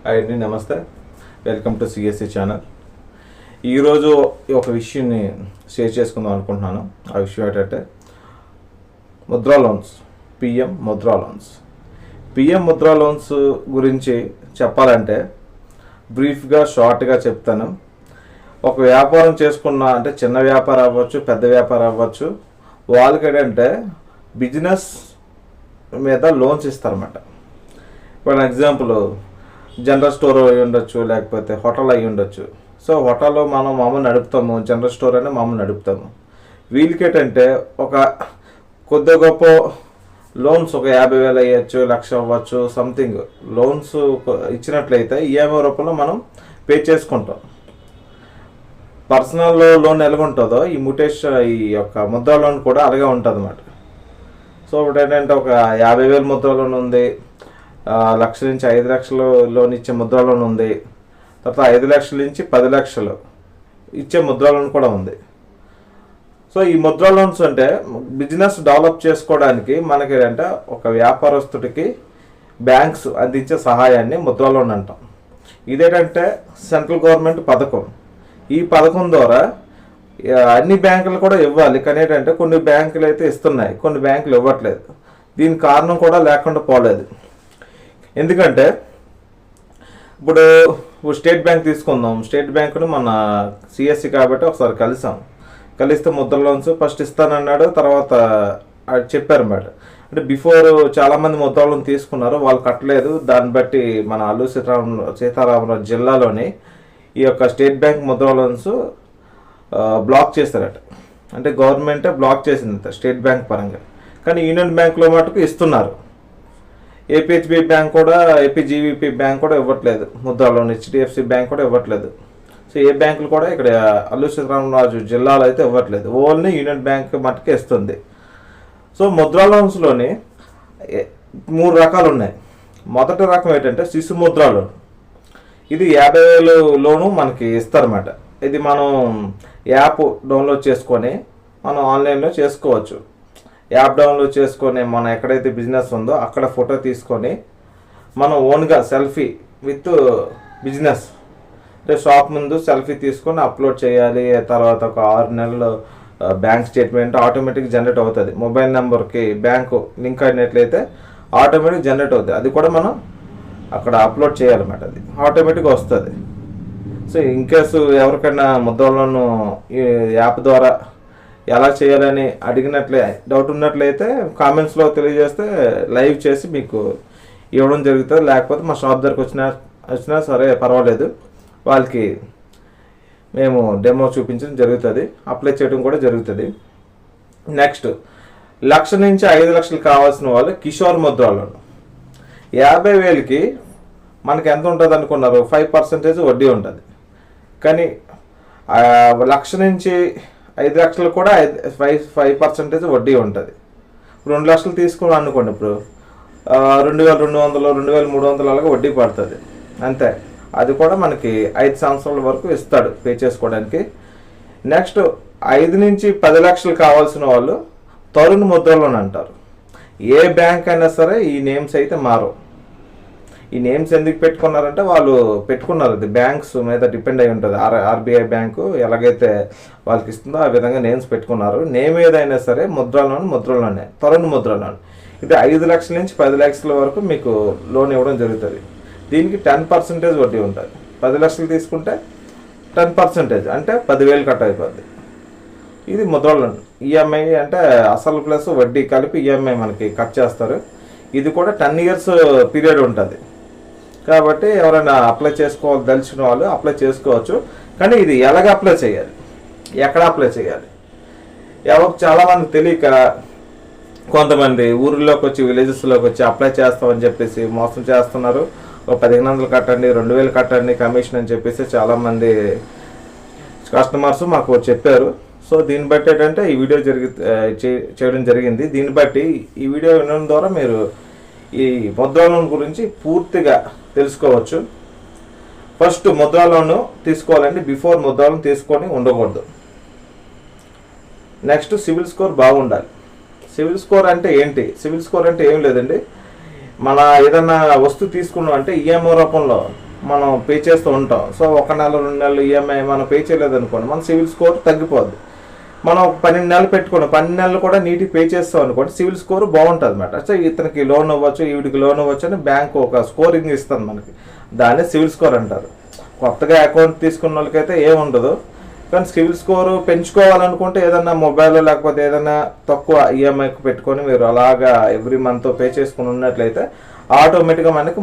అండి నమస్తే, welcome to CSC channel. ఈరోజు ఒక విషయాన్ని షేర్ చేసుకుందాం అనుకుంటున్నాను. ఆ విషయం ఏంటంటే Mudra loans, PM Mudra loans. PM Mudra loans గురించి చెప్పాలంటే బ్రీఫ్గా షార్ట్గా చెప్తాను. ఒక వ్యాపారం చేసుకున్న అంటే చిన్న వ్యాపారం అవ్వచ్చు, పెద్ద వ్యాపారం అవ్వచ్చు, వాళ్ళకి ఏంటంటే బిజినెస్ మీద లోన్స్ ఇస్తారన్నమాట. ఫర్ ఎగ్జాంపుల్ జనరల్ స్టోర్ అయి ఉండొచ్చు, లేకపోతే హోటల్ అయి ఉండొచ్చు. సో హోటల్లో మనం మామూలు నడుపుతాము, జనరల్ స్టోర్ అయినా మామూలు నడుపుతాము. వీళ్ళకి ఏంటంటే ఒక కొద్ది గొప్ప లోన్స్ ఒక 50,000 అయ్యచ్చు, 1,00,000 అవ్వచ్చు, సంథింగ్ లోన్స్ ఇచ్చినట్లయితే ఈఎంఐ రూపంలో మనం పే చేసుకుంటాం. పర్సనల్ లోన్ ఎలాగుంటుందో ఈ ఈ యొక్క ముద్రా లోన్ కూడా అలాగే ఉంటుంది అన్నమాట. సో ఇప్పుడు ఏంటంటే ఒక 50,000 ముద్రా లోన్ ఉంది, 1,00,000 నుంచి 5 లక్షలు లోన్ ఇచ్చే ముద్రా లోన్ ఉంది, తర్వాత 5 లక్షల నుంచి 10 లక్షలు ఇచ్చే ముద్రా లోన్ కూడా ఉంది. సో ఈ ముద్రా లోన్స్ అంటే బిజినెస్ డెవలప్ చేసుకోవడానికి మనకి ఏంటంటే ఒక వ్యాపారస్తుడికి బ్యాంక్స్ అందించే సహాయాన్ని ముద్రా లోన్ అంటాం. ఇదేంటంటే సెంట్రల్ గవర్నమెంట్ పథకం. ఈ పథకం ద్వారా అన్ని బ్యాంకులు కూడా ఇవ్వాలి, కానీ ఏంటంటే కొన్ని బ్యాంకులు అయితే ఇస్తున్నాయి, కొన్ని బ్యాంకులు ఇవ్వట్లేదు. దీని కారణం కూడా లేకుండా పోలేదు. ఎందుకంటే ఇప్పుడు స్టేట్ బ్యాంక్ తీసుకుందాం. స్టేట్ బ్యాంకును మన సిఎస్సి కాబట్టి ఒకసారి కలిస్తే ముద్ర లోన్స్ ఫస్ట్ ఇస్తానన్నాడు, తర్వాత చెప్పారు మేడం. అంటే బిఫోర్ చాలామంది ముద్ర లోన్ తీసుకున్నారు, వాళ్ళు కట్టలేదు. దాన్ని బట్టి మన అల్లూరి సీతారామరాజు జిల్లాలోని ఈ యొక్క state bank Mudra loans black చేశారట. అంటే గవర్నమెంటే బ్లాక్ చేసింది స్టేట్ బ్యాంక్ పరంగా, కానీ యూనియన్ బ్యాంక్లో మటుకు ఇస్తున్నారు. ఏపీహెచ్బి బ్యాంక్ కూడా, ఏపీజీవీపీ బ్యాంక్ కూడా ఇవ్వట్లేదు ముద్రా లోన్, హెచ్డిఎఫ్సి బ్యాంక్ కూడా ఇవ్వట్లేదు. సో ఏ బ్యాంకులు కూడా ఇక్కడ అల్లూరి సీతారామరాజు జిల్లాలో అయితే ఇవ్వట్లేదు, ఓన్లీ యూనియన్ బ్యాంక్ మటుకే ఇస్తుంది. సో ముద్రా లోన్స్లోని 3 రకాలు ఉన్నాయి. మొదటి రకం ఏంటంటే శిశు ముద్రా లోన్. ఇది 50,000 లోను మనకి ఇస్తారన్నమాట. ఇది మనం యాప్ డౌన్లోడ్ చేసుకొని మనం ఆన్లైన్లో చేసుకోవచ్చు. యాప్ డౌన్లోడ్ చేసుకొని మనం ఎక్కడైతే బిజినెస్ ఉందో అక్కడ ఫోటో తీసుకొని మనం ఓన్గా సెల్ఫీ విత్ బిజినెస్ అంటే షాప్ ముందు సెల్ఫీ తీసుకొని అప్లోడ్ చేయాలి. తర్వాత ఒక 6 నెలలు బ్యాంక్ స్టేట్మెంట్ ఆటోమేటిక్ జనరేట్ అవుతుంది. మొబైల్ నెంబర్కి బ్యాంకు లింక్ అయినట్లయితే ఆటోమేటిక్ జనరేట్ అవుతుంది. అది కూడా మనం అక్కడ అప్లోడ్ చేయాలన్నమాట. అది ఆటోమేటిక్గా వస్తుంది. సో ఇన్ కేసు ఎవరికైనా ముద్రా లోన్ ఈ యాప్ ద్వారా ఎలా చేయాలని డౌట్ ఉన్నట్లయితే కామెంట్స్లో తెలియజేస్తే లైవ్ చేసి మీకు ఇవ్వడం జరుగుతుంది. లేకపోతే మా షాప్ దగ్గరకు వచ్చినా సరే పర్వాలేదు, వాళ్ళకి మేము డెమో చూపించడం జరుగుతుంది, అప్లై చేయడం కూడా జరుగుతుంది. నెక్స్ట్ 1,00,000 నుంచి 5 లక్షలు కావాల్సిన వాళ్ళు కిషోర్ ముద్రా లోన్. 50,000కి మనకి ఎంత ఉంటుంది అనుకున్నారు? 5% వడ్డీ ఉంటుంది. కానీ 1,00,000 నుంచి 5 లక్షలు కూడా 5% వడ్డీ ఉంటుంది. 2 లక్షలు తీసుకుని అనుకోండి, ఇప్పుడు 2,200 2,300 అలాగా వడ్డీ పడుతుంది అంతే. అది కూడా మనకి 5 సంవత్సరాల వరకు ఇస్తాడు పే చేసుకోవడానికి. నెక్స్ట్ 5 నుంచి 10 లక్షలు కావాల్సిన వాళ్ళు తరుణ్ ముద్రా లోన్ అంటారు. ఏ బ్యాంక్ అయినా సరే ఈ నేమ్స్ అయితే మారవు. ఈ నేమ్స్ ఎందుకు పెట్టుకున్నారంటే వాళ్ళు పెట్టుకున్నారు, అది బ్యాంక్స్ మీద డిపెండ్ అయి ఉంటుంది. ఆర్బీఐ బ్యాంకు ఎలాగైతే వాళ్ళకి ఇస్తుందో ఆ విధంగా నేమ్స్ పెట్టుకున్నారు. నేమ్ ఏదైనా సరే ముద్రలోనే తరుణ్ ముద్రా లోన్. ఇది 5 లక్షల నుంచి 10 లక్షల వరకు మీకు లోన్ ఇవ్వడం జరుగుతుంది. దీనికి 10% వడ్డీ ఉంటుంది. 10 లక్షలు తీసుకుంటే 10% అంటే 10,000 కట్ అయిపోద్ది. ఇది ముద్రా లోన్. ఈఎంఐ అంటే అసలు ప్లస్ వడ్డీ కలిపి ఈఎంఐ మనకి కట్ చేస్తారు. ఇది కూడా 10 ఇయర్స్ పీరియడ్ ఉంటుంది. కాబట్టి ఎవరైనా అప్లై దలిచిన వాళ్ళు అప్లై చేసుకోవచ్చు. కానీ ఇది ఎలాగ అప్లై చేయాలి, ఎక్కడ అప్లై చేయాలి చాలామంది తెలియక కొంతమంది ఊరిలోకి వచ్చి విలేజెస్లోకి వచ్చి అప్లై చేస్తామని చెప్పేసి మోసం చేస్తున్నారు. ఒక 1,500 కట్టండి, 2,000 కట్టండి కమిషన్ అని చెప్పేసి చాలామంది కస్టమర్స్ మాకు చెప్పారు. సో దీన్ని బట్టి ఏంటంటే ఈ వీడియో చేయడం జరిగింది. దీన్ని బట్టి ఈ వీడియో వినడం ద్వారా మీరు ఈ ముద్రా లోన్ గురించి పూర్తిగా తెలుసుకోవచ్చు. ఫస్ట్ ముద్రా లోన్ తీసుకోవాలండి, బిఫోర్ ముద్రా లోన్ తీసుకొని ఉండకూడదు. నెక్స్ట్ సివిల్ స్కోర్ బాగుండాలి. సివిల్ స్కోర్ అంటే ఏంటి? సివిల్ స్కోర్ అంటే ఏం లేదండి, మన ఏదన్నా వస్తువు తీసుకున్నాం అంటే ఈఎంఐ రూపంలో మనం పే చేస్తూ ఉంటాం. సో 1 నెల 2 నెలలు ఈఎంఐ మనం పే చేయలేదు అనుకోండి, మన సివిల్ స్కోర్ తగ్గిపోద్ది. మనం 12 నెలలు పెట్టుకోండి, 12 నెలలు కూడా నీట్గా పే చేస్తాం అనుకోండి, సివిల్ స్కోర్ బాగుంటుంది అనమాట. సో ఇతనికి లోన్ ఇవ్వచ్చు, ఈవిడికి లోన్ ఇవ్వచ్చు అని బ్యాంక్ ఒక స్కోరింగ్ ఇస్తుంది మనకి, దాన్ని సివిల్ స్కోర్ అంటారు. కొత్తగా అకౌంట్ తీసుకున్న వాళ్ళకైతే ఏముండదు, కానీ సివిల్ స్కోరు పెంచుకోవాలనుకుంటే ఏదన్నా మొబైల్ లేకపోతే ఏదైనా తక్కువ ఈఎంఐకి పెట్టుకొని మీరు అలాగా ఎవ్రీ మంత్ పే చేసుకుని ఉన్నట్లయితే ఆటోమేటిక్గా మనకు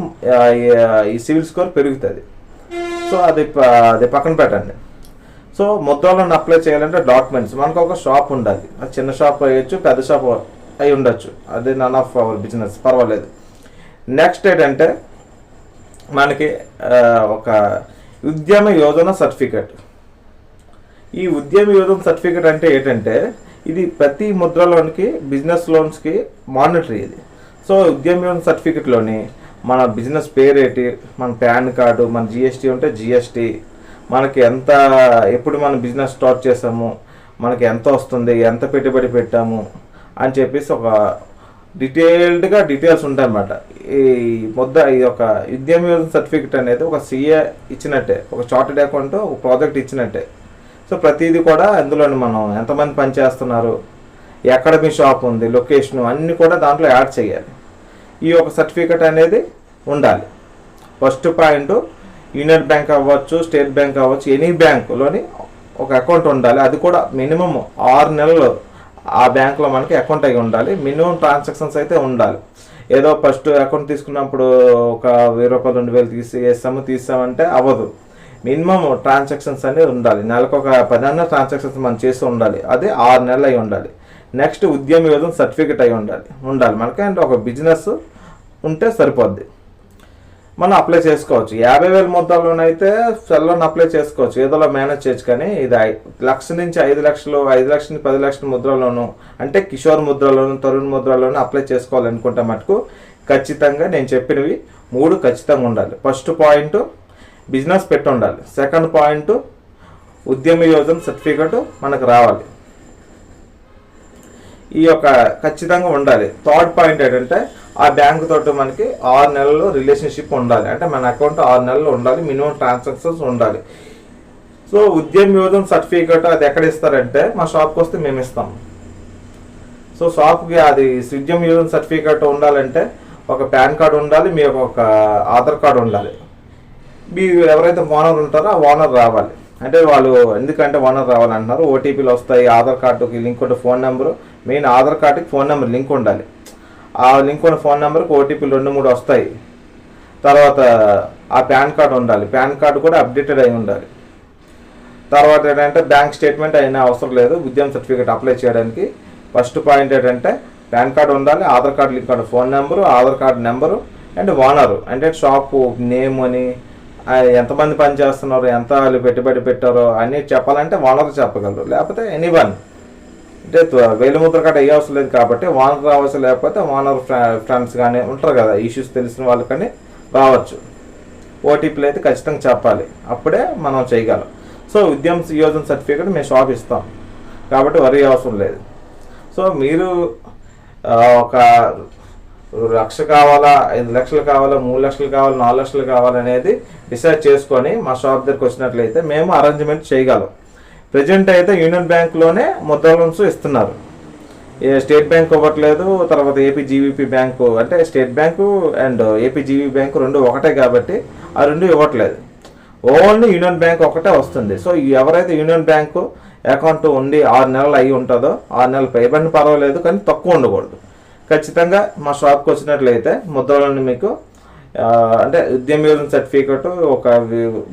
ఈ సివిల్ స్కోర్ పెరుగుతుంది. సో అది పక్కన పెట్టండి. సో ముద్రా లోన్ అప్లై చేయాలంటే డాక్యుమెంట్స్, మనకు ఒక షాప్ ఉండాలి. అది చిన్న షాప్ అయ్యొచ్చు, పెద్ద షాప్ అయి ఉండొచ్చు, అది నన్ ఆఫ్ అవర్ బిజినెస్, పర్వాలేదు. నెక్స్ట్ ఏంటంటే మనకి ఒక ఉద్యమ యోజన సర్టిఫికెట్. ఈ ఉద్యమ యోజన సర్టిఫికెట్ అంటే ఏంటంటే ఇది ప్రతి ముద్ర లోన్కి, బిజినెస్ లోన్స్కి మానిటరీ ఇది. సో ఉద్యమ యోజన సర్టిఫికెట్లోని మన బిజినెస్ పేరేటి, మన పాన్ కార్డు, మన జిఎస్టీ ఉంటే జిఎస్టీ, మనకి ఎంత, ఎప్పుడు మనం బిజినెస్ స్టార్ట్ చేసాము, మనకి ఎంత వస్తుంది, ఎంత పెట్టుబడి పెట్టాము అని చెప్పేసి ఒక డీటెయిల్డ్గా డీటెయిల్స్ ఉంటాయన్నమాట. ఈ యొక్క ఉద్యమ యోజన సర్టిఫికెట్ అనేది ఒక సిఏ ఇచ్చినట్టే, ఒక చార్టెడ్ అకౌంట్, ఒక ప్రాజెక్ట్ ఇచ్చినట్టే. సో ప్రతిదీ కూడా అందులోని మనం ఎంతమంది పనిచేస్తున్నారు, ఎక్కడ మీ షాప్ ఉంది, లొకేషను అన్నీ కూడా దాంట్లో యాడ్ చేయాలి. ఈ యొక్క సర్టిఫికెట్ అనేది ఉండాలి. ఫస్ట్ పాయింట్, యూనియన్ బ్యాంక్ అవ్వచ్చు, స్టేట్ బ్యాంక్ అవ్వచ్చు, ఎనీ బ్యాంకులోని ఒక అకౌంట్ ఉండాలి. అది కూడా మినిమం 6 నెలలు ఆ బ్యాంకులో మనకి అకౌంట్ అయి ఉండాలి. మినిమం ట్రాన్సాక్షన్స్ అయితే ఉండాలి. ఏదో ఫస్ట్ అకౌంట్ తీసుకున్నప్పుడు ఒక 1000 రూపాయలు 2000 తీసామంటే అవ్వదు. మినిమం ట్రాన్సాక్షన్స్ అనేది ఉండాలి. నెలకు ఒక 10 ట్రాన్సాక్షన్స్ మనం చేసి ఉండాలి. అది 6 నెలలు అయి ఉండాలి. నెక్స్ట్ ఉద్యమ యోజన సర్టిఫికెట్ అయి ఉండాలి మనకి. అంటే ఒక బిజినెస్ ఉంటే సరిపోద్ది, మనం అప్లై చేసుకోవచ్చు. 50,000 ముద్రలోనైతే సెల్ లోన్ అప్లై చేసుకోవచ్చు, ఏదోలా మేనేజ్ చేయొచ్చు. కానీ ఇది 1 లక్ష నుంచి 5 లక్షలు, 5 లక్షల నుంచి 10 లక్షల ముద్రలోను, అంటే కిషోర్ ముద్రలోను, తరుణ్ ముద్రలోను అప్లై చేసుకోవాలనుకుంటే మటుకు ఖచ్చితంగా నేను చెప్పినవి 3 ఖచ్చితంగా ఉండాలి. ఫస్ట్ పాయింట్ బిజినెస్ పెట్టి ఉండాలి. సెకండ్ పాయింట్ ఉద్యమ యోజన సర్టిఫికెట్ మనకు రావాలి, ఈ యొక్క ఖచ్చితంగా ఉండాలి. థర్డ్ పాయింట్ ఏంటంటే ఆ బ్యాంక్ తోటి మనకి 6 నెలలు రిలేషన్షిప్ ఉండాలి, అంటే మన అకౌంట్ 6 నెలలు ఉండాలి, మినిమం ట్రాన్సాక్షన్స్ ఉండాలి. సో ఉద్యమ యోజన సర్టిఫికెట్ అది ఎక్కడ ఇస్తారంటే మా షాప్కి వస్తే మేము ఇస్తాం. సో షాప్కి అది ఉద్యమ యోజన సర్టిఫికెట్ ఉండాలంటే ఒక పాన్ కార్డు ఉండాలి, మీ ఒక ఆధార్ కార్డు ఉండాలి. మీ ఎవరైతే ఓనర్ ఉంటారో ఆ ఓనర్ రావాలి. అంటే వాళ్ళు ఎందుకంటే ఓనర్ రావాలంటున్నారు, ఓటీపీలు వస్తాయి, ఆధార్ కార్డుకి లింక్ ఉంటే ఫోన్ నెంబరు, మెయిన్ ఆధార్ కార్డుకి ఫోన్ నెంబర్ లింక్ ఉండాలి. ఆ లింక్ ఉన్న ఫోన్ నెంబర్కి ఓటీపీలు 2-3 వస్తాయి. తర్వాత ఆ పాన్ కార్డు ఉండాలి, పాన్ కార్డు కూడా అప్డేటెడ్ అయి ఉండాలి. తర్వాత ఏంటంటే బ్యాంక్ స్టేట్మెంట్ అయినా అవసరం లేదు ఉద్యమ సర్టిఫికేట్ అప్లై చేయడానికి. ఫస్ట్ పాయింట్ ఏంటంటే పాన్ కార్డు ఉండాలి, ఆధార్ కార్డు లింక్ ఉన్న phone number, Aadhaar card number and owner, అంటే షాపు నేమ్ అని, ఎంతమంది పని చేస్తున్నారు, ఎంత వాళ్ళు పెట్టుబడి పెట్టారో అన్నీ చెప్పాలంటే ఓనర్ చెప్పగలరు, లేకపోతే ఎనీవన్. అంటే 1000 ముద్ర కార్డు అయ్యే అవసరం లేదు కాబట్టి ఓనర్ రావచ్చు, లేకపోతే ఓనర్ ఫ్రెండ్స్ కానీ ఉంటారు కదా, ఇష్యూస్ తెలిసిన వాళ్ళు కానీ రావచ్చు. ఓటీపీలు అయితే ఖచ్చితంగా చెప్పాలి, అప్పుడే మనం చేయగలం. సో ఉద్యమ యోజన సర్టిఫికేట్ మేము షాప్ ఇస్తాం కాబట్టి వరి అవసరం లేదు. సో మీరు ఒక 1 లక్ష కావాలా, 5 లక్షలు కావాలా, 3 లక్షలు కావాలా, 4 లక్షలు కావాలనేది డిసైడ్ చేసుకొని మా షాప్ దగ్గరికి వచ్చినట్లయితే మేము అరేంజ్మెంట్ చేయగలం. ప్రజెంట్ అయితే యూనియన్ బ్యాంక్లోనే ముద్రా లోన్స్ ఇస్తున్నారు, స్టేట్ బ్యాంక్ ఇవ్వట్లేదు. తర్వాత ఏపీజీవీపీ బ్యాంకు, అంటే స్టేట్ బ్యాంకు అండ్ ఏపీజీవీ బ్యాంకు 2 ఒకటే కాబట్టి ఆ 2 ఇవ్వట్లేదు, ఓన్లీ యూనియన్ బ్యాంక్ ఒకటే వస్తుంది. సో ఎవరైతే యూనియన్ బ్యాంకు అకౌంట్ ఉండి 6 నెలలు అయి ఉంటుందో, 6 నెలలు పైబడిన పర్వాలేదు కానీ తక్కువ ఉండకూడదు. ఖచ్చితంగా మా షాప్కి వచ్చినట్లయితే ముద్రా లోన్ మీకు అంటే ఉద్యమ యోజన సర్టిఫికేట్, ఒక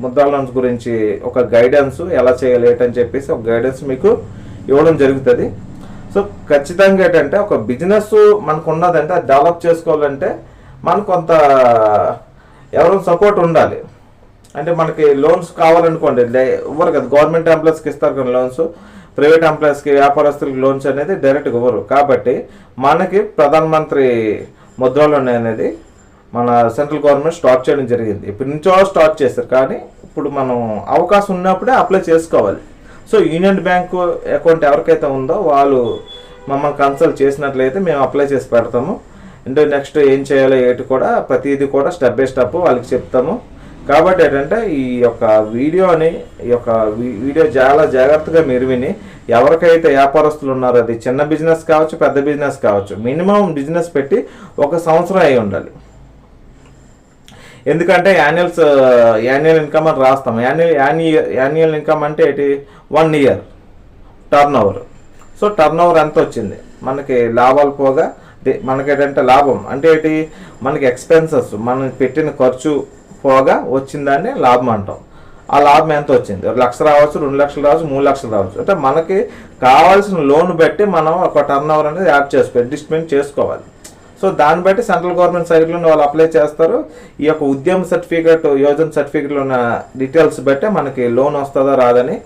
ముద్రా లోన్స్ గురించి ఒక గైడెన్స్, ఎలా చేయాలి ఏంటని చెప్పేసి ఒక గైడెన్స్ మీకు ఇవ్వడం జరుగుతుంది. సో ఖచ్చితంగా ఏంటంటే ఒక బిజినెస్ మనకు ఉన్నదంటే అది డెవలప్ చేసుకోవాలంటే మనకు కొంత ఎవరైనా సపోర్ట్ ఉండాలి. అంటే మనకి లోన్స్ కావాలనుకోండి, ఇవ్వరు కదా, గవర్నమెంట్ ఎంప్లాయీస్కి ఇస్తారు కదా లోన్స్, ప్రైవేట్ ఎంప్లాయీస్కి, వ్యాపారస్తులకి లోన్స్ అనేది డైరెక్ట్గా ఇవ్వరు. కాబట్టి మనకి ప్రధానమంత్రి ముద్రా లోన్ అనేది మన సెంట్రల్ గవర్నమెంట్ స్టార్ట్ చేయడం జరిగింది. ఇప్పటి నుంచో స్టార్ట్ చేస్తారు, కానీ ఇప్పుడు మనం అవకాశం ఉన్నప్పుడే అప్లై చేసుకోవాలి. సో యూనియన్ బ్యాంకు అకౌంట్ ఎవరికైతే ఉందో వాళ్ళు మమ్మల్ని కన్సల్ట్ చేసినట్లయితే మేము అప్లై చేసి పెడతాము. అంటే నెక్స్ట్ ఏం చేయాలో ఏంటి కూడా ప్రతిదీ కూడా స్టెప్ బై స్టెప్ వాళ్ళకి చెప్తాము. కాబట్టి ఏంటంటే ఈ యొక్క వీడియోని వీడియో చాలా జాగ్రత్తగా మీరు విని ఎవరికైతే వ్యాపారస్తులు ఉన్నారో, అది చిన్న బిజినెస్ కావచ్చు, పెద్ద బిజినెస్ కావచ్చు, మినిమం బిజినెస్ పెట్టి 1 సంవత్సరం అయి ఉండాలి. ఎందుకంటే యాన్యువల్ ఇన్కమ్ అని రాస్తాం. యాన్యువల్ ఇన్కమ్ అంటే ఏంటి? 1 year turn over. So turn over ఎంత వచ్చింది మనకి, లాభాలు పోగా మనకి ఏంటంటే లాభం అంటే ఏంటి? మనకి ఎక్స్పెన్సెస్, మనం పెట్టిన ఖర్చు పోగా వచ్చిందాన్ని లాభం అంటాం. ఆ లాభం ఎంత వచ్చింది? 1 లక్ష రావచ్చు, 2 లక్షలు రావచ్చు, 3 లక్షలు రావచ్చు. అంటే మనకి కావాల్సిన లోన్ బట్టి మనం ఒక టర్న్ ఓవర్ అనేది అడ్జస్ట్మెంట్ చేసుకోవాలి. సో దాన్ని బట్టి సెంట్రల్ గవర్నమెంట్ సైడ్లో వాళ్ళు అప్లై చేస్తారు. ఈ యొక్క ఉద్యమ సర్టిఫికేట్, యోజన సర్టిఫికేట్లో ఉన్న డీటెయిల్స్ బట్టే మనకి లోన్ వస్తుందా రాదని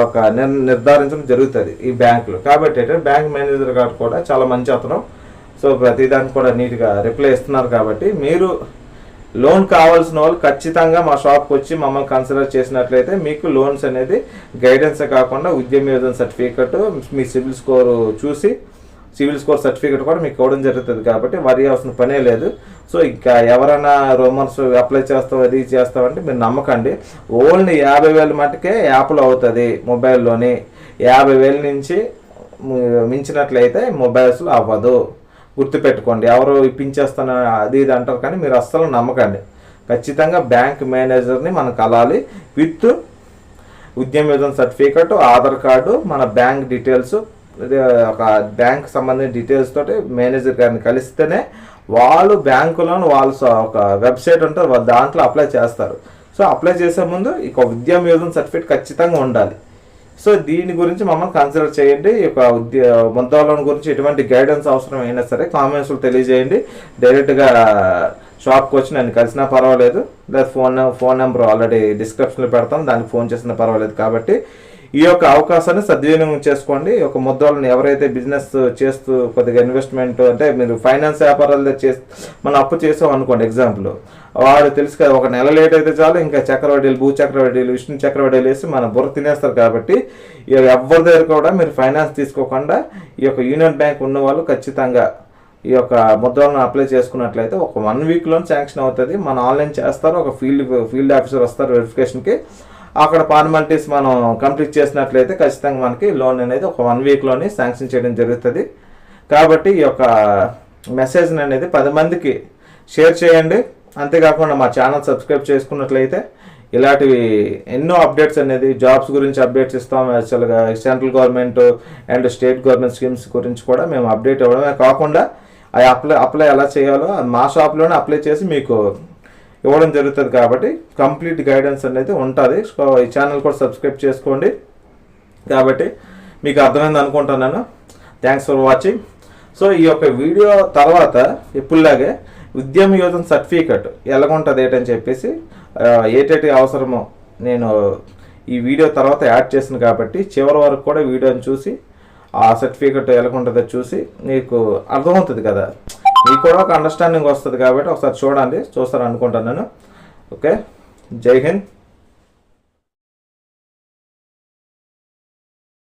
ఒక నిర్ధారించడం జరుగుతుంది ఈ బ్యాంకులు. కాబట్టి బ్యాంక్ మేనేజర్ గారు కూడా చాలా మంచి అతను. సో ప్రతిదానికి కూడా నీట్గా రిప్లై ఇస్తున్నారు. కాబట్టి మీరు లోన్ కావాల్సిన వాళ్ళు ఖచ్చితంగా మా షాప్కి వచ్చి మమ్మల్ని కన్సిడర్ చేసినట్లయితే మీకు లోన్స్ అనేది గైడెన్సే కాకుండా ఉద్యమ యోజన సర్టిఫికేట్, మీ సిబిల్ స్కోర్ చూసి సివిల్ స్కోర్ సర్టిఫికేట్ కూడా మీకు ఇవ్వడం జరుగుతుంది. కాబట్టి వరి అవసరం పనే లేదు. సో ఇంకా ఎవరైనా రూమర్స్ అప్లై చేస్తావు, అది చేస్తామంటే మీరు నమ్మకండి. ఓన్లీ 50,000 మటుకే యాప్లో అవుతుంది. మొబైల్లోని 50,000 నుంచి మించినట్లయితే మొబైల్స్లో అవ్వదు. గుర్తుపెట్టుకోండి. ఎవరు ఇప్పించేస్తాను అది ఇది అంటారు, కానీ మీరు అస్సలు నమ్మకండి. ఖచ్చితంగా బ్యాంక్ మేనేజర్ని మనం కలాలి. విత్ ఉద్యమ యోజన సర్టిఫికేట్, ఆధార్ కార్డు, మన బ్యాంక్ డీటెయిల్స్, ఒక బ్యాంక్ సంబంధించిన డీటెయిల్స్ తోటి మేనేజర్ గారిని కలిస్తేనే వాళ్ళు బ్యాంకులో వాళ్ళు ఒక వెబ్సైట్ ఉంటుంది, దాంట్లో అప్లై చేస్తారు. సో అప్లై చేసే ముందు ఇక ఉద్యమ యోజన సర్టిఫికేట్ ఖచ్చితంగా ఉండాలి. సో దీని గురించి మమ్మల్ని కన్సిడర్ చేయండి. ఈ యొక్క ముద్రా లోన్ గురించి ఎటువంటి గైడెన్స్ అవసరం అయినా సరే కామెంట్స్లో తెలియజేయండి. డైరెక్ట్గా షాప్కి వచ్చి నన్ను కలిసినా పర్వాలేదు, లేదా ఫోన్ నెంబర్ ఆల్రెడీ డిస్క్రిప్షన్లో పెడతాం, దానికి ఫోన్ చేసినా పర్వాలేదు. కాబట్టి ఈ యొక్క అవకాశాన్ని సద్వినియోగం చేసుకోండి. ఈ యొక్క ముద్రలను ఎవరైతే బిజినెస్ చేస్తూ కొద్దిగా ఇన్వెస్ట్మెంట్ అంటే మీరు ఫైనాన్స్ వ్యాపారాలు మనం అప్పు చేసాం అనుకోండి, ఎగ్జాంపుల్ వాడు తెలుసు కదా, ఒక నెల లేట్ అయితే చాలు ఇంకా చక్రవడ్డీలు, భూ చక్రవడ్డీలు, విష్ణు చక్రవడ్డీలు వేసి మన బుర్ర తినేస్తారు. కాబట్టి ఎవరి దగ్గర కూడా మీరు ఫైనాన్స్ తీసుకోకుండా ఈ యొక్క యూనియన్ బ్యాంక్ ఉన్న వాళ్ళు ఖచ్చితంగా ఈ యొక్క ముద్రలను అప్లై చేసుకున్నట్లయితే ఒక 1 వీక్లో శాంక్షన్ అవుతుంది. మన ఆన్లైన్ చేస్తారు, ఒక ఫీల్డ్ ఆఫీసర్ వస్తారు వెరిఫికేషన్కి. అక్కడ ఫార్మాలిటీస్ మనం కంప్లీట్ చేసినట్లయితే ఖచ్చితంగా మనకి లోన్ అనేది ఒక 1 వీక్లోనే శాంక్షన్ చేయడం జరుగుతుంది. కాబట్టి ఈ యొక్క మెసేజ్ని అనేది 10 మందికి షేర్ చేయండి. అంతేకాకుండా మా ఛానల్ సబ్స్క్రైబ్ చేసుకున్నట్లయితే ఇలాంటివి ఎన్నో అప్డేట్స్ అనేది జాబ్స్ గురించి అప్డేట్స్ ఇస్తాం. యాక్చువల్గా central government and state government schemes గురించి కూడా మేము అప్డేట్ ఇవ్వడమే కాకుండా ఆ అప్లై ఎలా చేయాలో మా షాప్లోనే అప్లై చేసి మీకు ఇవ్వడం జరుగుతుంది. కాబట్టి కంప్లీట్ గైడెన్స్ అనేది ఉంటుంది. సో ఈ ఛానల్ కూడా సబ్స్క్రైబ్ చేసుకోండి. కాబట్టి మీకు అర్థమైంది అనుకుంటున్నాను. Thanks for watching. సో ఈ యొక్క వీడియో తర్వాత ఎప్పుడులాగే ఉద్యమ యోజన సర్టిఫికేట్ ఎలాగుంటుంది ఏంటని చెప్పేసి ఏటేటి అవసరమో నేను ఈ వీడియో తర్వాత యాడ్ చేసిన కాబట్టి చివరి వరకు కూడా వీడియోని చూసి ఆ సర్టిఫికేట్ ఎలాగుంటుందో చూసి మీకు అర్థమవుతుంది కదా, మీకు కూడా ఒక అండర్స్టాండింగ్ వస్తుంది. కాబట్టి ఒకసారి చూడండి, చూస్తారు అనుకుంటున్నాను. ఓకే, జై హింద్.